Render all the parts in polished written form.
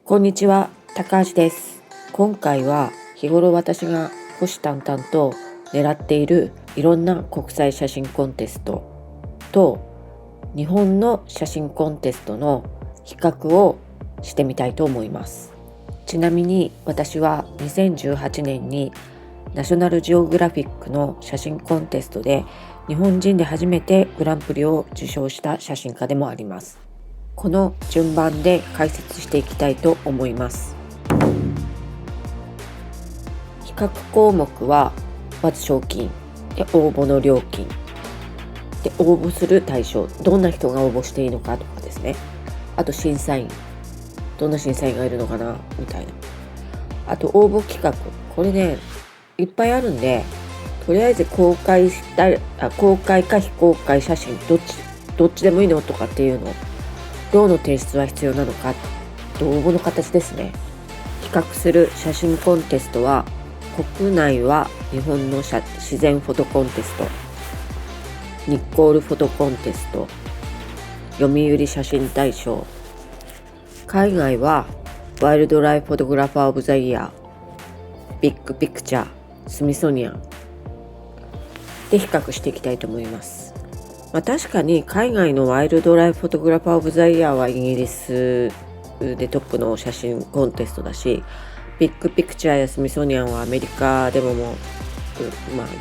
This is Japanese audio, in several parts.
こんにちは、高橋です。今回は日頃私が虎視眈々と狙っているいろんな国際写真コンテストと日本の写真コンテストの比較をしてみたいと思います。ちなみに私は2018年にナショナルジオグラフィックの写真コンテストで日本人で初めてグランプリを受賞した写真家でもあります。この順番で解説していきたいと思います。比較項目はまず賞金で応募の料金で応募する対象、どんな人が応募していいのかとかですね。あと審査員、どんな審査員がいるのかなみたいな。あと応募企画、これねいっぱいあるんで、とりあえず公開か非公開写真どっちでもいいのとかっていうの、どの提出は必要なのかと応募の形ですね。比較する写真コンテストは、国内は日本の自然フォトコンテスト、ニッコールフォトコンテスト、読売写真大賞、海外はワイルドライフフォトグラファーオブザイヤー、ビッグピクチャー、スミソニアンで比較していきたいと思います。確かに海外のワイルドライフフォトグラファーオブザイヤーはイギリスでトップの写真コンテストだし、ビッグピクチャーやスミソニアンはアメリカでも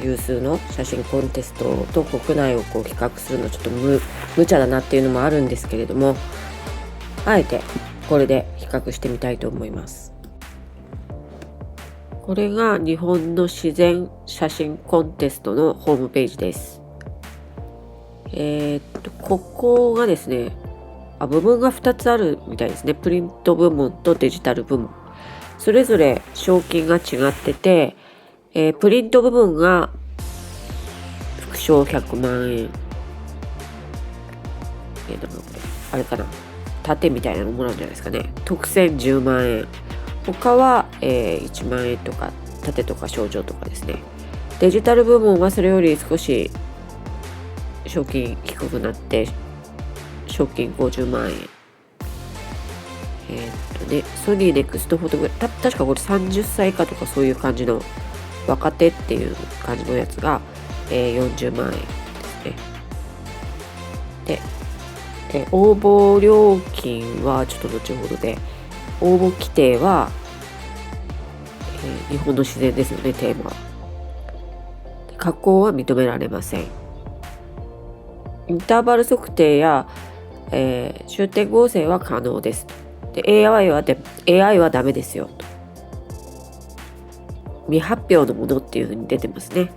有数の写真コンテストと国内を比較するのちょっと無茶だなっていうのもあるんですけれども、あえてこれで比較してみたいと思います。これが日本の自然写真コンテストのホームページです。ここがですね、部門が2つあるみたいですね。プリント部門とデジタル部門。それぞれ賞金が違ってて、プリント部門が副賞100万円。あれかな。盾みたいなのもらうんじゃないですかね。特選10万円。他は、1万円とか、盾とか賞状とかですね。デジタル部門はそれより少し賞金低くなって賞金50万円。ソニーネクストフォトグラフ確かこれ30歳以下とかそういう感じの若手っていう感じのやつが、40万円ですね。で、応募料金はちょっと後ほどで、応募規定は、日本の自然ですよね、テーマ。加工は認められません。インターバル測定や、終点合成は可能です。で AI はダメですよと。未発表のものっていう風に出てますね。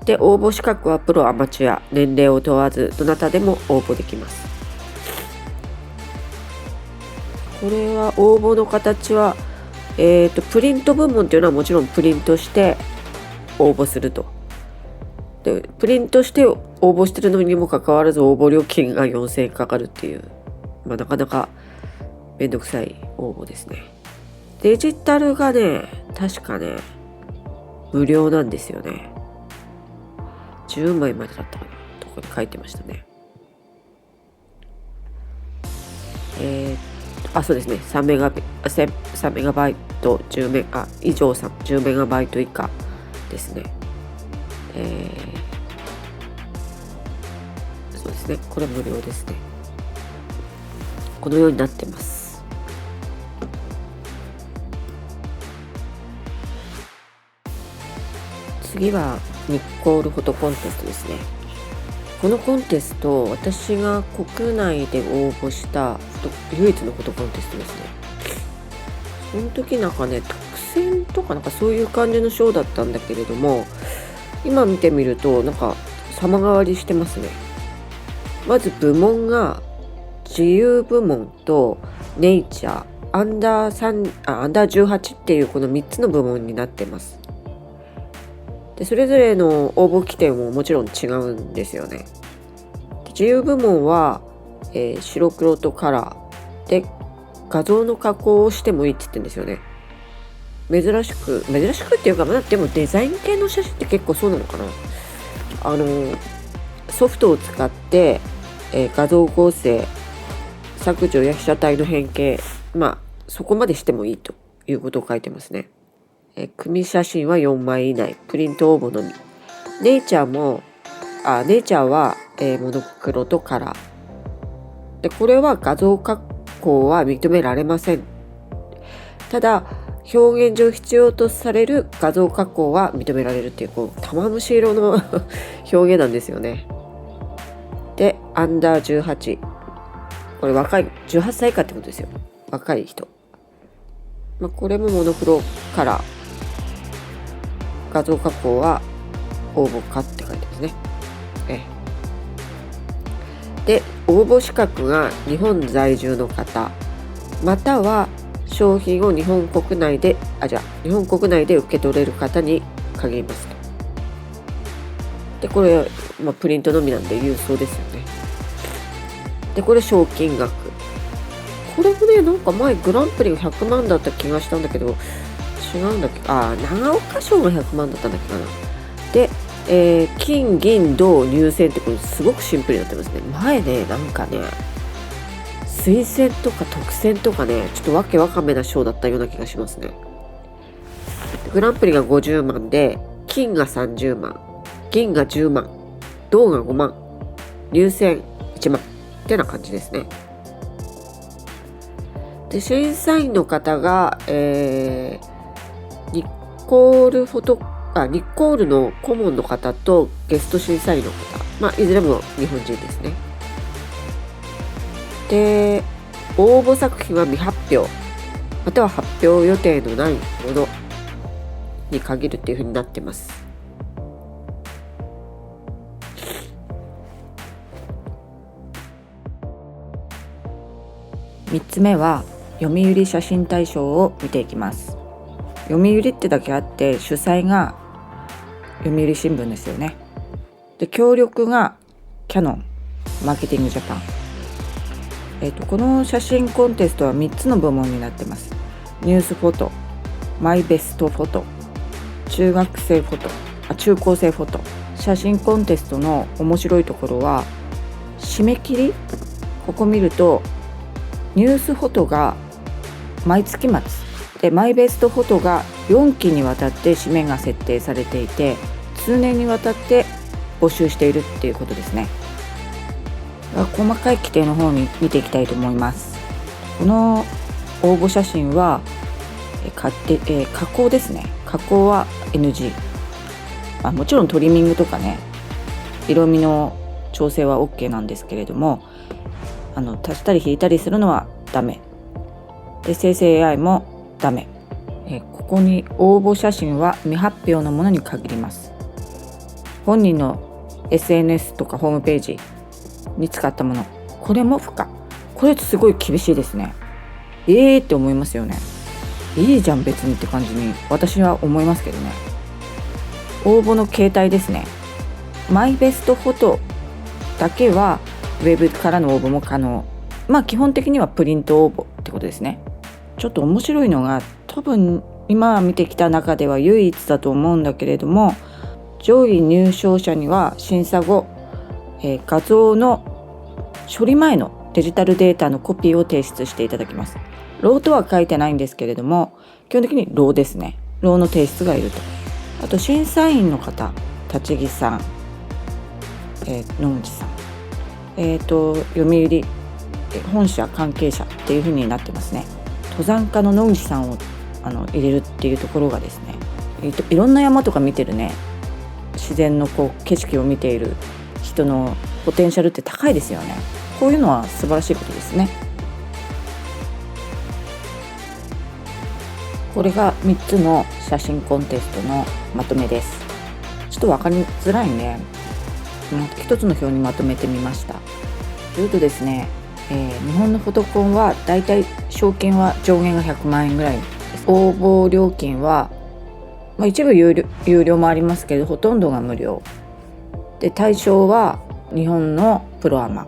で、応募資格はプロアマチュア、年齢を問わずどなたでも応募できます。これは応募の形は、プリント部門っていうのはもちろんプリントして応募すると。でプリントして応募してるのにもかかわらず応募料金が4000円かかるっていう、なかなかめんどくさい応募ですね。デジタルがね、確かね無料なんですよね。10枚までだったかな、とこに書いてましたね。そうですね、3メガバイト以上10メガバイト以下ですね。そうですね、これ無料ですね。このようになってます。次はニッコールフォトコンテストですね。このコンテスト、私が国内で応募した唯一のフォトコンテストですね。その時特選とかそういう感じの賞だったんだけれども、今見てみると様変わりしてますね。まず部門が自由部門とネイチャー、アンダー18っていうこの3つの部門になってます。で、それぞれの応募規定ももちろん違うんですよね。自由部門は、白黒とカラーで画像の加工をしてもいいって言ってるんですよね。珍しくっていうか、でもデザイン系の写真って結構そうなのかな。ソフトを使って、画像合成削除や被写体の変形、そこまでしてもいいということを書いてますね。組写真は4枚以内、プリント応募のみ。ネイチャーは、モノクロとカラーで、これは画像加工は認められません。ただ表現上必要とされる画像加工は認められるっていう、玉虫色の表現なんですよね。で、アンダー18、これ若い18歳以下ってことですよ。若い人、これもモノクロカラー、画像加工は応募可って書いてますね。で、応募資格が日本在住の方、または商品を日本国内で受け取れる方に限りますと。で、これ、プリントのみなんで郵送ですよね。で、これ賞金額。これもね、なんか前グランプリが100万だった気がしたんだけど、違うんだっけ。長岡賞が100万だったんだっけかな。で、金銀銅入選ってこれすごくシンプルになってますね。前ね、なんかね、推薦とか特選とかね、ちょっとわけわかめな賞だったような気がしますね。グランプリが50万で、金が30万、銀が10万、銅が5万、入選1万ってな感じですね。で、審査員の方が、ニッコールの顧問の方とゲスト審査員の方、いずれも日本人ですね。で、応募作品は未発表または発表予定のないものに限るっていう風になってます。3つ目は読売写真大賞を見ていきます。読売ってだけあって主催が読売新聞ですよね。で、協力がキヤノンマーケティングジャパン。この写真コンテストは3つの部門になってます。ニュースフォト、マイベストフォト、中高生フォト。写真コンテストの面白いところは締め切り、ここ見るとニュースフォトが毎月末で、マイベストフォトが4期にわたって締めが設定されていて、数年にわたって募集しているっていうことですね。細かい規定の方に見ていきたいと思います。この応募写真は加工ですね。加工は NG。もちろんトリミングとかね、色味の調整は OK なんですけれども、足したり引いたりするのはダメで、生成 AI もダメ。ここに応募写真は未発表のものに限ります。本人の SNS とかホームページに使ったもの、これも不可。これすごい厳しいですね。って思いますよね。いいじゃん別にって感じに私は思いますけどね。応募の形態ですね。マイベストフォトだけはウェブからの応募も可能。基本的にはプリント応募ってことですね。ちょっと面白いのが、多分今見てきた中では唯一だと思うんだけれども、上位入賞者には審査後、画像の処理前のデジタルデータのコピーを提出していただきます。ローとは書いてないんですけれども、基本的にローですね。ローの提出がいると。あと審査員の方、立木さん、野口さん、読売本社関係者っていう風になってますね。登山家の野口さんを入れるっていうところがですね、いろんな山とか見てるね、自然の景色を見ている人のポテンシャルって高いですよね。こういうのは素晴らしいことですね。これが3つの写真コンテストのまとめです。ちょっと分かりづらいんで、一つの表にまとめてみました。というとですね、日本のフォトコンはだいたい賞金は上限が100万円ぐらいです。応募料金は、一部有料もありますけど、ほとんどが無料で、対象は日本のプロアマ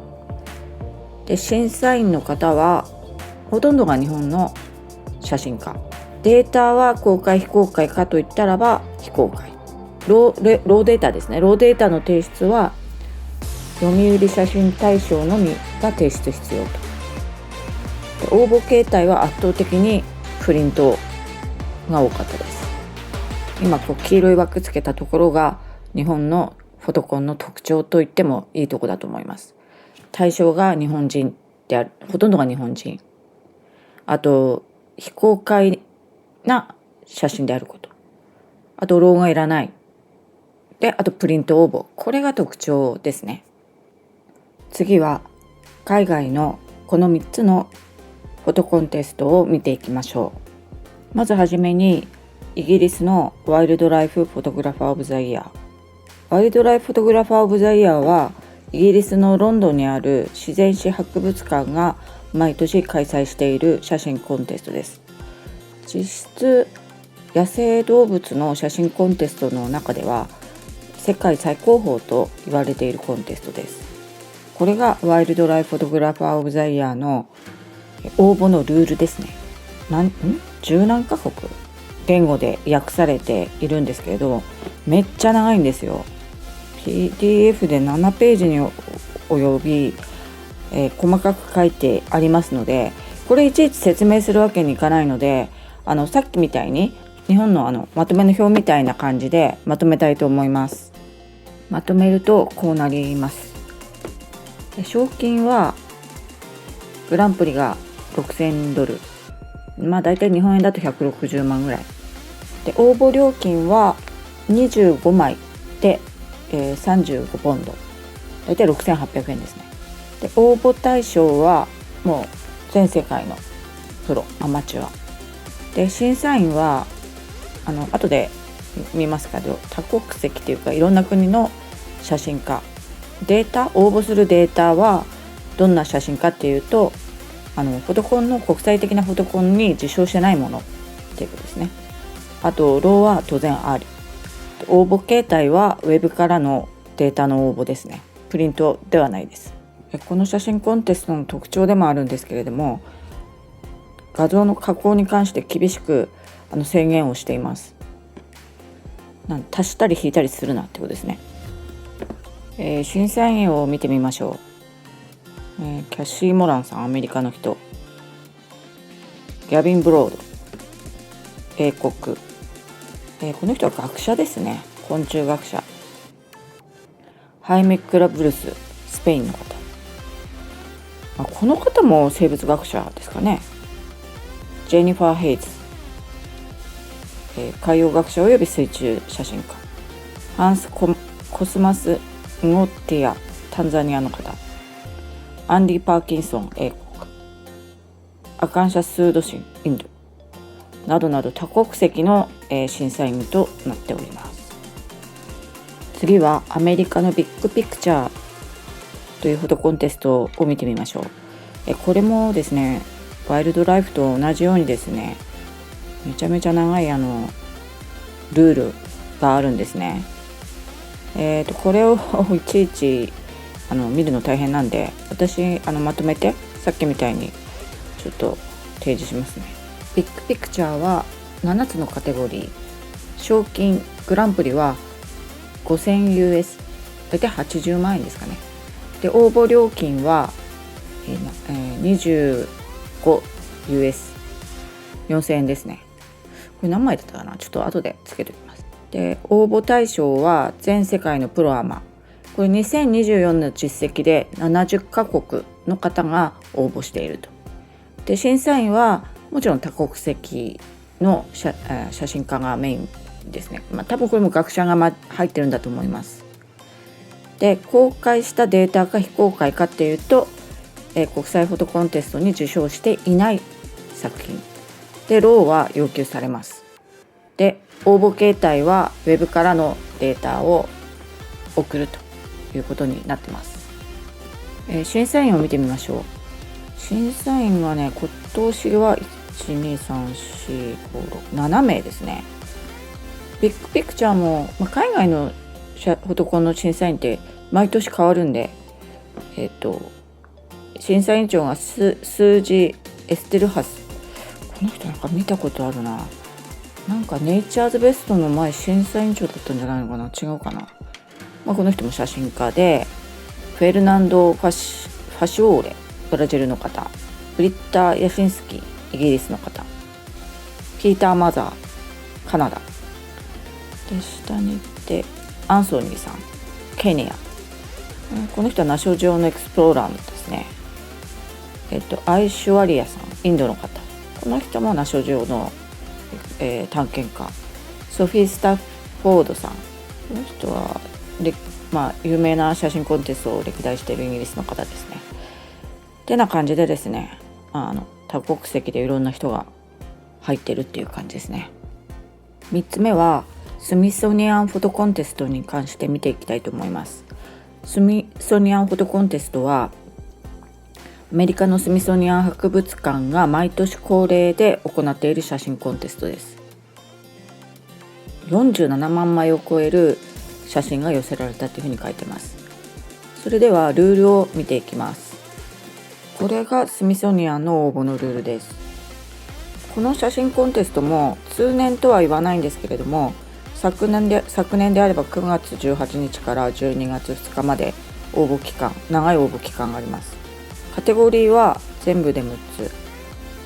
で、審査員の方はほとんどが日本の写真家。データは公開非公開かといったらば非公開。ローデータですね。ローデータの提出は読売写真大賞のみが提出必要と。で応募形態は圧倒的にプリントが多かったです。今黄色い枠つけたところが日本のフォトコンの特徴と言ってもいいところだと思います。対象が日本人である、ほとんどが日本人、あと非公開な写真であること、あとロゴがいらないで、あとプリント応募、これが特徴ですね。次は海外のこの3つのフォトコンテストを見ていきましょう。まずはじめにイギリスのワイルドライフフォトグラファーオブザイヤー。ワイルドライフフォトグラファーオブザイヤーはイギリスのロンドンにある自然史博物館が毎年開催している写真コンテストです。実質野生動物の写真コンテストの中では世界最高峰と言われているコンテストです。これがワイルドライフフォトグラファーオブザイヤーの応募のルールですね。十何カ国言語で訳されているんですけれど、めっちゃ長いんですよ。PDF で7ページに及び、細かく書いてありますので、これいちいち説明するわけにいかないので、さっきみたいに日本のまとめの表みたいな感じでまとめたいと思います。まとめるとこうなります。賞金はグランプリが$6000、だいたい日本円だと160万ぐらいで、応募料金は25枚で、35ポンド、だいたい6800円ですね。で応募対象はもう全世界のプロアマチュアで、審査員は後で見ますけど多国籍というかいろんな国の写真家、応募するデータはどんな写真かっていうと、フォトコンの国際的なフォトコンに受賞してないものっていうことですね。あとローは当然あり、応募形態はウェブからのデータの応募ですね。プリントではないです。この写真コンテストの特徴でもあるんですけれども、画像の加工に関して厳しく制限をしています。足したり引いたりするなってことですね。審査員を見てみましょう。キャシー・モランさん、アメリカの人。ギャビン・ブロード、英国。この人は学者ですね。昆虫学者。ハイメ・クラブルス、スペインの方。この方も生物学者ですかね。ジェニファー・ヘイズ、海洋学者および水中写真家。ハンス・コスマス・ンゴッティア、タンザニアの方。アンディ・パーキンソン、英国。アカンシャ・スードシン、インドなどなど多国籍の、審査員となっております。次はアメリカのビッグピクチャーというフォトコンテストを見てみましょう。これもですね、ワイルドライフと同じようにですね、めちゃめちゃ長いルールがあるんですね。これをいちいち見るの大変なんで、私まとめてさっきみたいにちょっと提示しますね。ビッグピクチャーは7つのカテゴリー、賞金グランプリは 5000US、 大体80万円ですかね。で応募料金は、25US、 4000円ですね。これ何枚だったかな、ちょっと後でつけておきます。で応募対象は全世界のプロアマ、これ2024の実績で70カ国の方が応募していると。で審査員はもちろん多国籍の写真家がメインですね。多分これも学者が入ってるんだと思います。で公開したデータか非公開かっていうと、国際フォトコンテストに受賞していない作品でローは要求されます。で応募形態はウェブからのデータを送るということになってます。審査員を見てみましょう。審査員はね、今年は1,2,3,4,5,6,7名ですね。ビッグピクチャーも、海外のフォトコンの審査員って毎年変わるんで、審査委員長がスージ・エステルハス、この人なんか見たことあるな。なんかネイチャーズベストの前審査委員長だったんじゃないのかな、違うかな。この人も写真家で、フェルナンド・ファシオーレ、ブラジルの方ブリッタ・ヤシンスキー、イギリスの方。ピーター・マザー、カナダ。で、下に行ってアンソニーさん、ケニア。この人はナショジオのエクスプローラーですね。アイシュワリアさん、インドの方。この人もナショジオの、探検家。ソフィー・スタッフォードさん。この人は有名な写真コンテストを歴代しているイギリスの方ですね。ってな感じでですね、多国籍でいろんな人が入ってるっていう感じですね。3つ目はスミソニアンフォトコンテストに関して見ていきたいと思います。スミソニアンフォトコンテストはアメリカのスミソニアン博物館が毎年恒例で行っている写真コンテストです。47万枚を超える写真が寄せられたというふうに書いてます。それではルールを見ていきます。これがスミソニアンの応募のルールです。この写真コンテストも通年とは言わないんですけれども、昨年であれば9月18日から12月2日まで長い応募期間があります。カテゴリーは全部で6つ。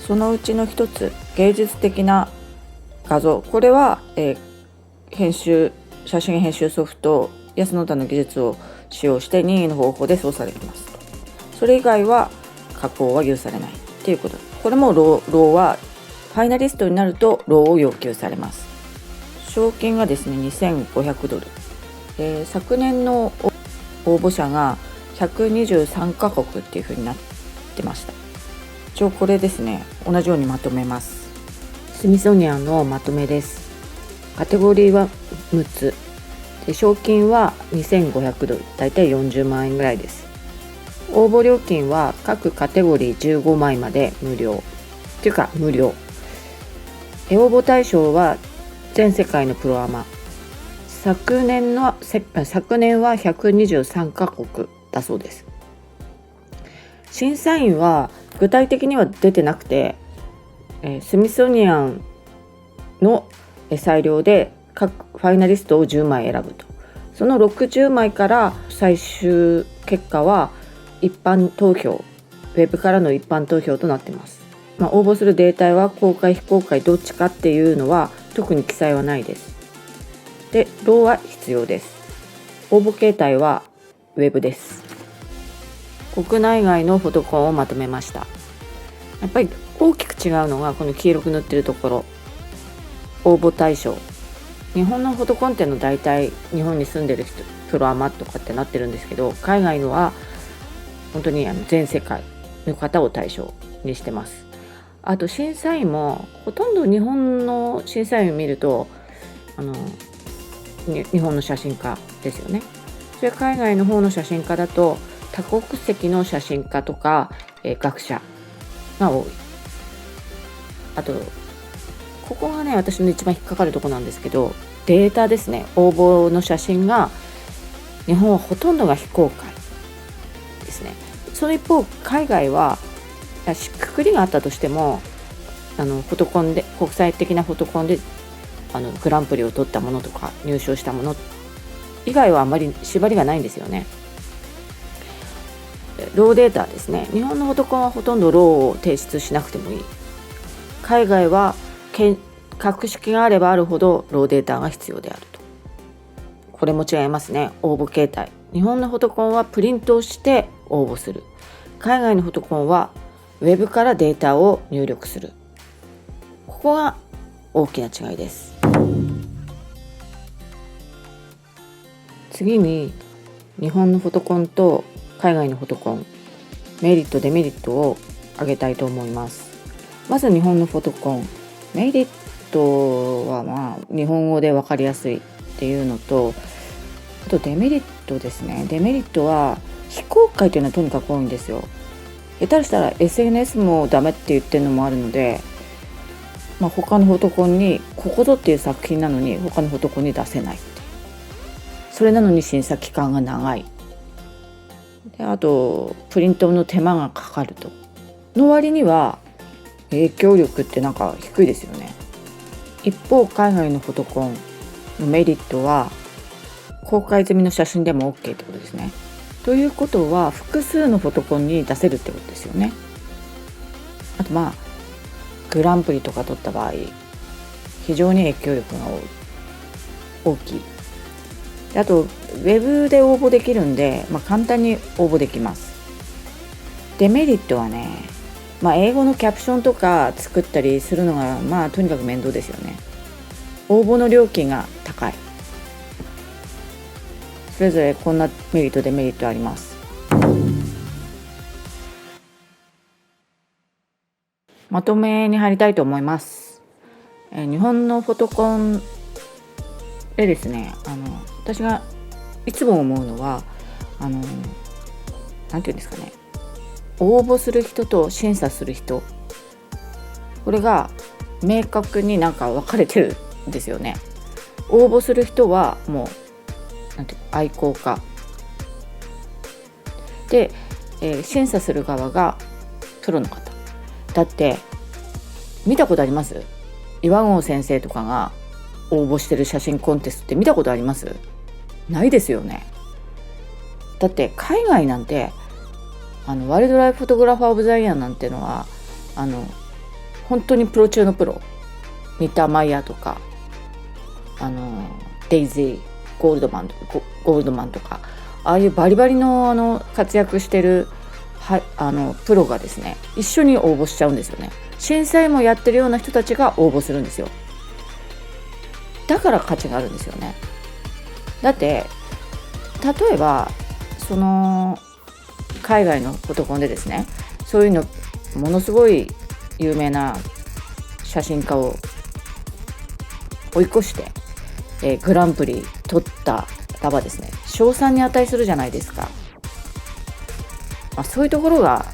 そのうちの1つ、芸術的な画像。これは、写真編集ソフト安野田の技術を使用して任意の方法で操作できます。それ以外は加工は許されないということ。これもローはファイナリストになるとローを要求されます。賞金がですね$2500、昨年の応募者が123カ国っていう風になってました。一応これですね、同じようにまとめます。スミソニアンのまとめです。カテゴリーは6つで、賞金は$2500、だいたい40万円ぐらいです。応募料金は各カテゴリー15枚まで無料。応募対象は全世界のプロアマ。昨年は123カ国だそうです。審査員は具体的には出てなくて、スミソニアンの裁量で各ファイナリストを10枚選ぶと。その60枚から最終結果は一般投票、ウェブからの一般投票となっています。応募するデータは公開非公開どっちかっていうのは特に記載はないです。で、ローは必要です。応募形態はウェブです。国内外のフォトコンをまとめました。やっぱり大きく違うのがこの黄色く塗ってるところ。応募対象。日本のフォトコンテの大体日本に住んでる人、プロアマとかってなってるんですけど、海外のは本当に全世界の方を対象にしてます。あと審査員もほとんど日本の審査員を見ると日本の写真家ですよね。それ海外の方の写真家だと多国籍の写真家とか、学者が多い。あとここがね、私の一番引っかかるところなんですけど、データですね。応募の写真が日本はほとんどが非公開ですね。その一方海外はくくりがあったとしてもフォトコンで国際的なフォトコンでグランプリを取ったものとか入賞したもの以外はあまり縛りがないんですよね。ローデータですね。日本のフォトコンはほとんどローを提出しなくてもいい。海外は格式があればあるほどローデータが必要であると。これも違いますね。応募形態。日本のフォトコンはプリントをして応募する。海外のフォトコンはウェブからデータを入力する。ここが大きな違いです。次に日本のフォトコンと海外のフォトコン、メリットデメリットを挙げたいと思います。まず日本のフォトコン、メリットは日本語で分かりやすいっていうのと、あとデメリットですね。デメリットは非公開というのはとにかく多いんですよ。下手したら SNS もダメって言ってるのもあるので、他のフォトコンにここぞっていう作品なのに他のフォトコンに出せないって。それなのに審査期間が長い。で、あとプリントの手間がかかると。の割には影響力って低いですよね。一方海外のフォトコンのメリットは公開済みの写真でも OK ってことですね。ということは複数のフォトコンに出せるってことですよね。あとグランプリとか取った場合非常に影響力が大きい。であとウェブで応募できるんで、簡単に応募できます。デメリットはね、英語のキャプションとか作ったりするのがとにかく面倒ですよね。応募の料金が高い。それぞれこんなメリットデメリットあります。まとめに入りたいと思います。日本のフォトコンでですね、私がいつも思うのはなんていうんですかね、応募する人と審査する人、これが明確に分かれてるんですよね。応募する人はもう愛好家で、審査する側がプロの方。だって見たことあります？岩合先生とかが応募してる写真コンテストって見たことあります？ないですよね。だって海外なんてワイルドライフフォトグラファーオブザイヤーなんてのは本当にプロ中のプロ、ミッター・マイヤーとかデイジー・ゴールドマンとかああいうバリバリの活躍してるプロがですね一緒に応募しちゃうんですよね。審査員もやってるような人たちが応募するんですよ。だから価値があるんですよね。だって例えば海外のフォトコンでですね、そういうのものすごい有名な写真家を追い越して、グランプリ取ったらばですね、称賛に値するじゃないですか。そういうところが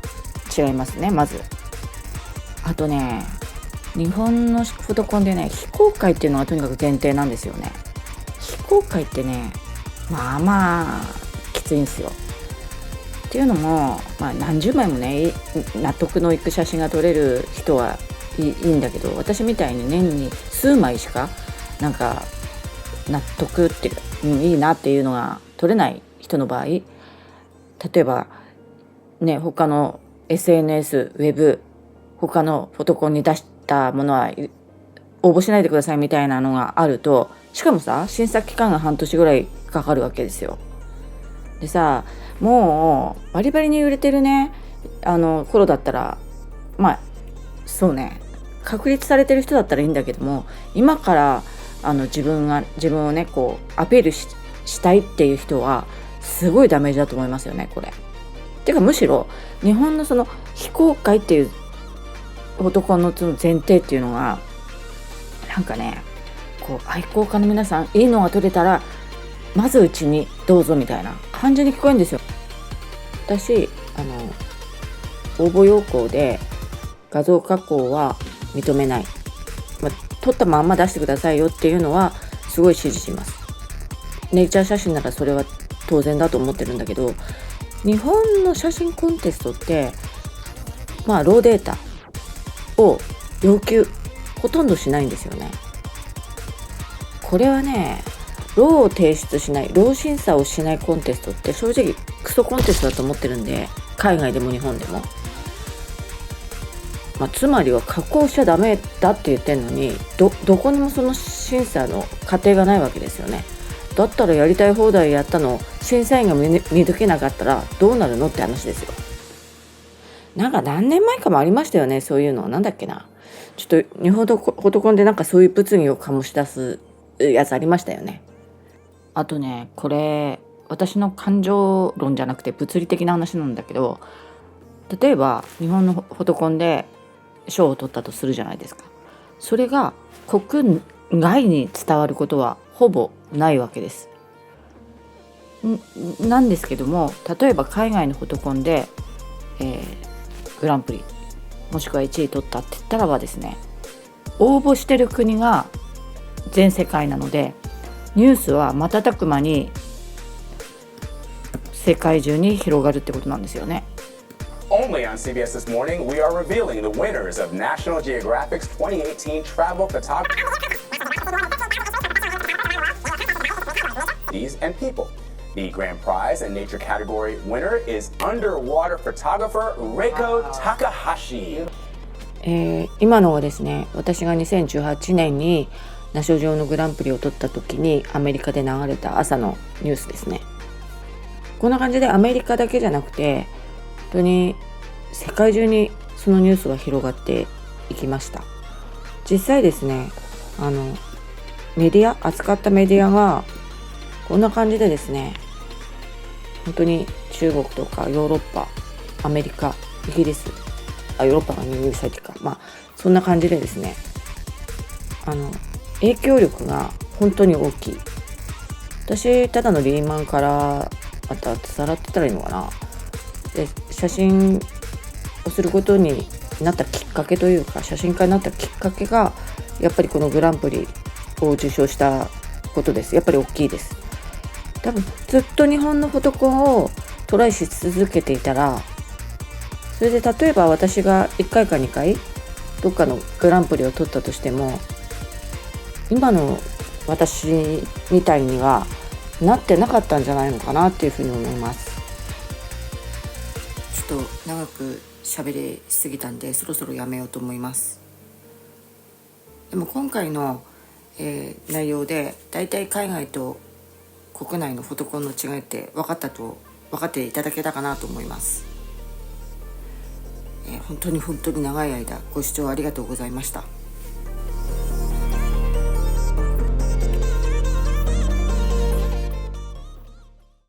違いますね。まずあとね、日本のフォトコンでね、非公開っていうのがとにかく限定なんですよね。非公開ってね、きついんですよ。っていうのも、何十枚もね納得のいく写真が撮れる人はいいんだけど、私みたいに年に数枚しか納得っていいなっていうのが撮れない人の場合、例えばね、他の SNS、ウェブ、他のフォトコンに出したものは応募しないでくださいみたいなのがあると、しかも審査期間が半年ぐらいかかるわけですよ。でもうバリバリに売れてるね頃だったらそうね、確立されてる人だったらいいんだけども、今から自分をねアピール したいっていう人はすごいダメージだと思いますよね、これ。てかむしろ日本の非公開っていうフォトコンの前提っていうのが愛好家の皆さんいいのが撮れたらまずうちにどうぞみたいな感じに聞こえるんですよ。私応募要項で画像加工は認めない、撮ったまんま出してくださいよっていうのはすごい支持します。ネイチャー写真ならそれは当然だと思ってるんだけど、日本の写真コンテストってローデータを要求ほとんどしないんですよね。これはね、ローを提出しない、ロー審査をしないコンテストって正直クソコンテストだと思ってるんで、海外でも日本でも、つまりは加工しちゃダメだって言ってるのに、どこにもその審査の過程がないわけですよね。だったらやりたい放題やったのを審査員が見抜けなかったらどうなるのって話ですよ。何年前かもありましたよね、そういうの。なんだっけな、ちょっと日本のフォトコンでそういう物議を醸し出すやつありましたよね。あとね、これ私の感情論じゃなくて物理的な話なんだけど、例えば日本のフォトコンで賞を取ったとするじゃないですか。それが国外に伝わることはほぼないわけです。なんですけども、例えば海外のフォトコンで、グランプリもしくは1位取ったって言ったらばですね、応募してる国が全世界なので、ニュースは瞬く間に世界中に広がるってことなんですよね。Only on CBS This Morning, we are revealing the winners of National Geographic's 2018 Travel Photography and People. The grand prize and nature category winner is underwater photographer Reiko Takahashi. 今のはですね、私が2018年にナショジオのグランプリを取った時にアメリカで流れた朝のニュースですね。こんな感じでアメリカだけじゃなくて本当に世界中にそのニュースは広がっていきました。実際ですね、メディア扱ったメディアがこんな感じでですね、本当に中国とかヨーロッパ、アメリカ、イギリス、ヨーロッパが入入されてか、そんな感じでですね、影響力が本当に大きい。私ただのリーマンからさらって言ったらいいのかな。で、写真をすることになったきっかけというか、写真家になったきっかけがやっぱりこのグランプリを受賞したことです。やっぱり大きいです。多分ずっと日本のフォトコンをトライし続けていたら、それで例えば私が1回か2回どっかのグランプリを取ったとしても、今の私みたいにはなってなかったんじゃないのかなっていうふうに思います。ちょっと長く喋りすぎたんでそろそろやめようと思います。でも今回の、内容でだいたい海外と国内のフォトコンの違いって分かっていただけたかなと思います。本当に長い間ご視聴ありがとうございました。